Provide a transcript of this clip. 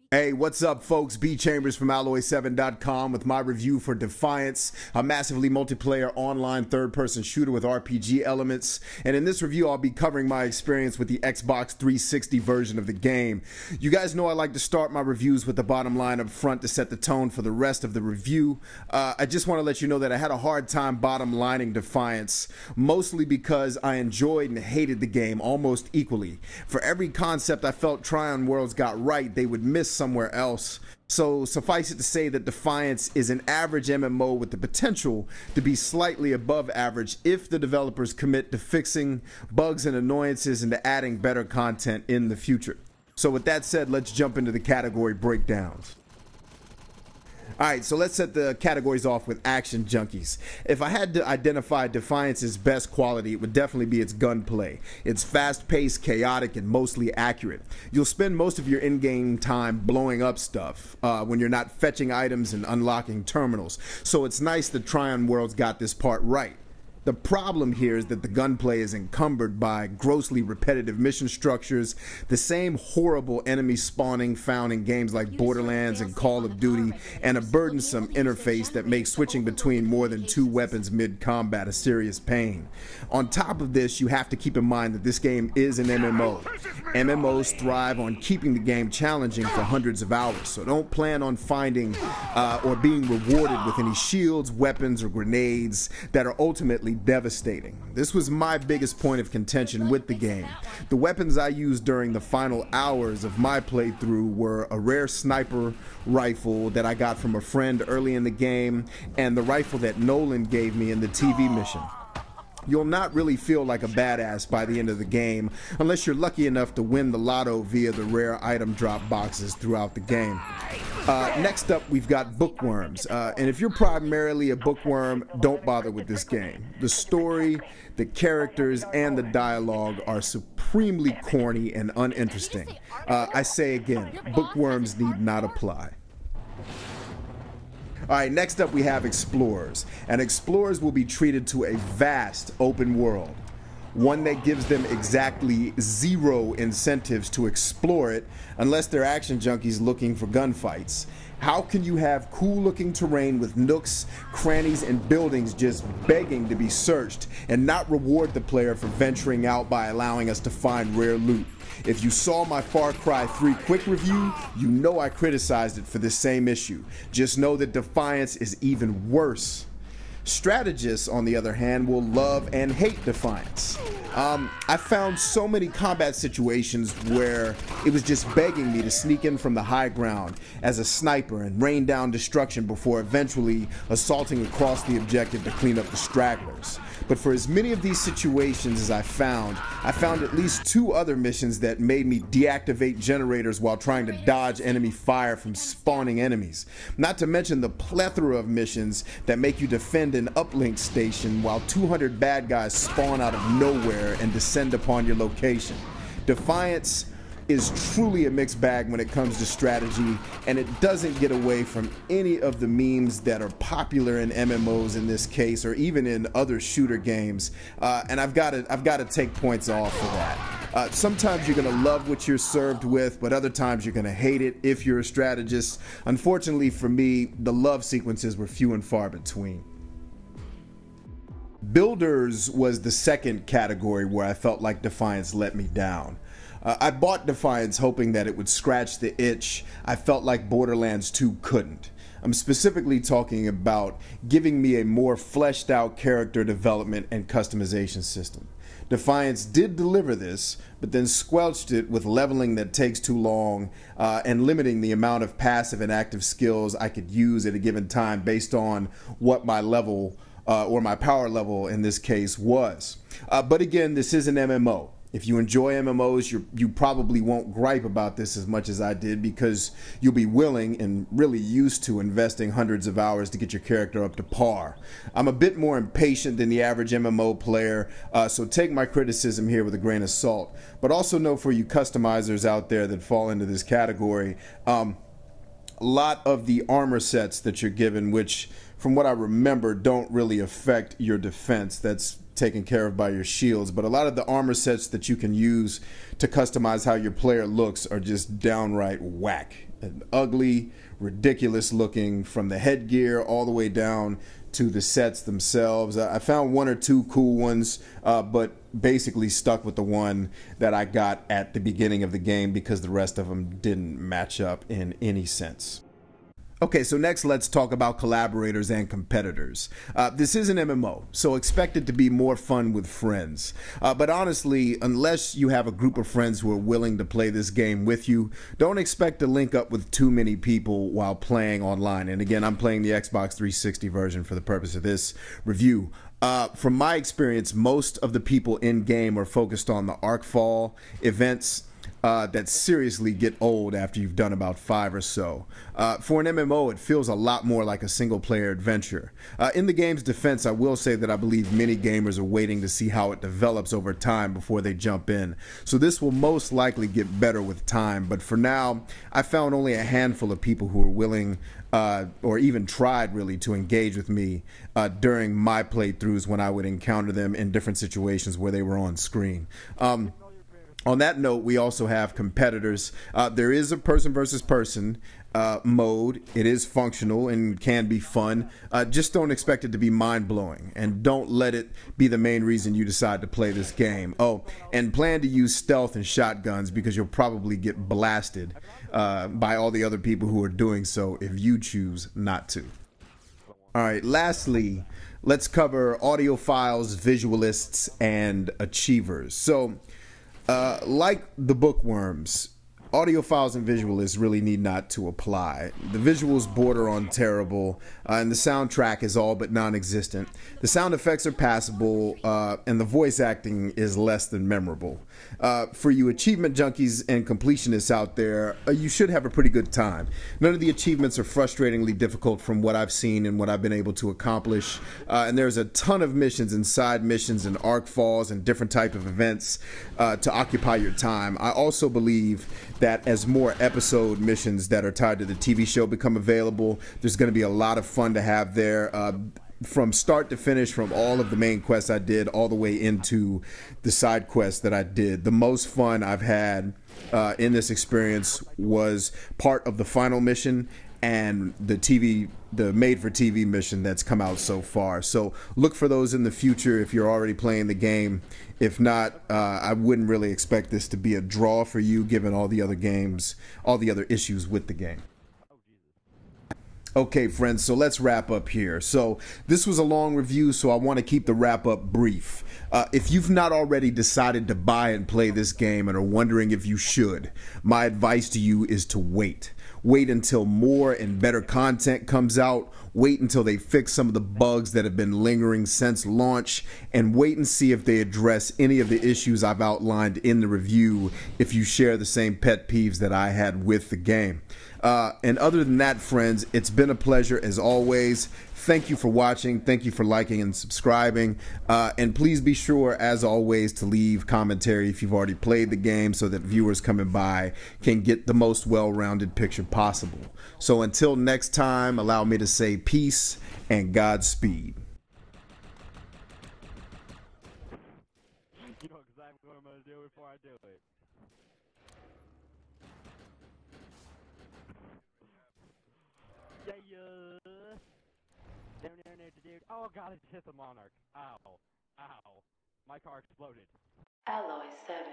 Hey, what's up, folks? B Chambers from Alloy7.com with my review for Defiance, a massively multiplayer online third-person shooter with RPG elements. And in this review, I'll be covering my experience with the Xbox 360 version of the game. You guys know I like to start my reviews with the bottom line up front to set the tone for the rest of the review. I just want to let you know that I had a hard time bottom lining Defiance, mostly because I enjoyed and hated the game almost equally. For every concept I felt Tryon Worlds got right, they would miss somewhere else. So suffice it to say that Defiance is an average MMO with the potential to be slightly above average if the developers commit to fixing bugs and annoyances and to adding better content in the future. So with that said, let's jump into the category breakdowns. Alright, so let's set the categories off with Action Junkies. If I had to identify Defiance's best quality, it would definitely be its gunplay. It's fast-paced, chaotic, and mostly accurate. You'll spend most of your in-game time blowing up stuff when you're not fetching items and unlocking terminals. So it's nice that Tryon Worlds got this part right. The problem here is that the gunplay is encumbered by grossly repetitive mission structures, the same horrible enemy spawning found in games like Borderlands and Call of Duty, and a burdensome interface that makes switching between more than two weapons mid-combat a serious pain. On top of this, you have to keep in mind that this game is an MMO. MMOs thrive on keeping the game challenging for hundreds of hours, so don't plan on finding or being rewarded with any shields, weapons, or grenades that are ultimately devastating. This was my biggest point of contention with the game. The weapons I used during the final hours of my playthrough were a rare sniper rifle that I got from a friend early in the game and the rifle that Nolan gave me in the TV mission. You'll not really feel like a badass by the end of the game unless you're lucky enough to win the lotto via the rare item drop boxes throughout the game. Next up, we've got Bookworms. And if you're primarily a bookworm, don't bother with this game. The story, the characters, and the dialogue are supremely corny and uninteresting. I say again, bookworms need not apply. Alright, next up we have Explorers, and Explorers will be treated to a vast open world, one that gives them exactly zero incentives to explore it unless they're action junkies looking for gunfights. How can you have cool looking terrain with nooks, crannies, and buildings just begging to be searched and not reward the player for venturing out by allowing us to find rare loot? If you saw my Far Cry 3 quick review, you know I criticized it for this same issue. Just know that Defiance is even worse. Strategists, on the other hand, will love and hate Defiance. I found so many combat situations where it was just begging me to sneak in from the high ground as a sniper and rain down destruction before eventually assaulting across the objective to clean up the stragglers. But for as many of these situations as I found at least two other missions that made me deactivate generators while trying to dodge enemy fire from spawning enemies. Not to mention the plethora of missions that make you defend an uplink station while 200 bad guys spawn out of nowhere and descend upon your location. Defiance is truly a mixed bag when it comes to strategy, and it doesn't get away from any of the memes that are popular in MMOs in this case, or even in other shooter games. And I've got to take points off for that. Sometimes you're gonna love what you're served with, but other times you're gonna hate it if you're a strategist. Unfortunately for me, the love sequences were few and far between. Builders was the second category where I felt like Defiance let me down. I bought Defiance hoping that it would scratch the itch I felt like Borderlands 2 couldn't. I'm specifically talking about giving me a more fleshed out character development and customization system. Defiance did deliver this, but then squelched it with leveling that takes too long and limiting the amount of passive and active skills I could use at a given time based on what my level or my power level in this case was. But again, this is an MMO. If you enjoy MMOs, you probably won't gripe about this as much as I did because you'll be willing and really used to investing hundreds of hours to get your character up to par. I'm a bit more impatient than the average MMO player, so take my criticism here with a grain of salt. But also know for you customizers out there that fall into this category, a lot of the armor sets that you're given, which from what I remember don't really affect your defense. That's taken care of by your shields, but a lot of the armor sets that you can use to customize how your player looks are just downright whack. and ugly, ridiculous looking, from the headgear all the way down to the sets themselves. I found one or two cool ones, but basically stuck with the one that I got at the beginning of the game because the rest of them didn't match up in any sense. Okay, so next let's talk about collaborators and competitors. This is an MMO, so expect it to be more fun with friends. But honestly, unless you have a group of friends who are willing to play this game with you, don't expect to link up with too many people while playing online. And again, I'm playing the Xbox 360 version for the purpose of this review. From my experience, most of the people in game are focused on the Arkfall events that seriously get old after you've done about 5 or so. For an MMO, it feels a lot more like a single-player adventure. In the game's defense, I will say that I believe many gamers are waiting to see how it develops over time before they jump in. So this will most likely get better with time, but for now, I found only a handful of people who were willing or even tried really to engage with me during my playthroughs when I would encounter them in different situations where they were on screen. On that note, we also have competitors. There is a person versus person mode. It is functional and can be fun. Just don't expect it to be mind-blowing, and don't let it be the main reason you decide to play this game. Oh, and plan to use stealth and shotguns because you'll probably get blasted by all the other people who are doing so if you choose not to. All right, lastly, let's cover audiophiles, visualists, and achievers. So, like the bookworms, audiophiles and visualists really need not to apply. The visuals border on terrible, and the soundtrack is all but non-existent. The sound effects are passable, and the voice acting is less than memorable. For you achievement junkies and completionists out there, you should have a pretty good time. None of the achievements are frustratingly difficult from what I've seen and what I've been able to accomplish, and there's a ton of missions and side missions and Arkfalls and different type of events to occupy your time. I also believe that as more episode missions that are tied to the TV show become available, there's going to be a lot of fun to have there. From start to finish, from all of the main quests I did all the way into the side quests that I did. The most fun I've had in this experience was part of the final mission and the made-for-TV mission that's come out so far. So look for those in the future if you're already playing the game. If not, I wouldn't really expect this to be a draw for you given all the other games, all the other issues with the game. Okay, friends, so let's wrap up here. So this was a long review, so I want to keep the wrap up brief. If you've not already decided to buy and play this game and are wondering if you should, my advice to you is to wait. Wait until more and better content comes out. Wait until they fix some of the bugs that have been lingering since launch, and wait and see if they address any of the issues I've outlined in the review if you share the same pet peeves that I had with the game. And other than that, friends, it's been a pleasure as always. Thank you for watching. Thank you for liking and subscribing. And please be sure, as always, to leave commentary if you've already played the game so that viewers coming by can get the most well-rounded picture possible. So until next time, allow me to say peace and Godspeed. You know exactly what I'm going to do before I do it. Dude. Oh god, it hit the Monarch. Ow. Ow. My car exploded. Alloy 7.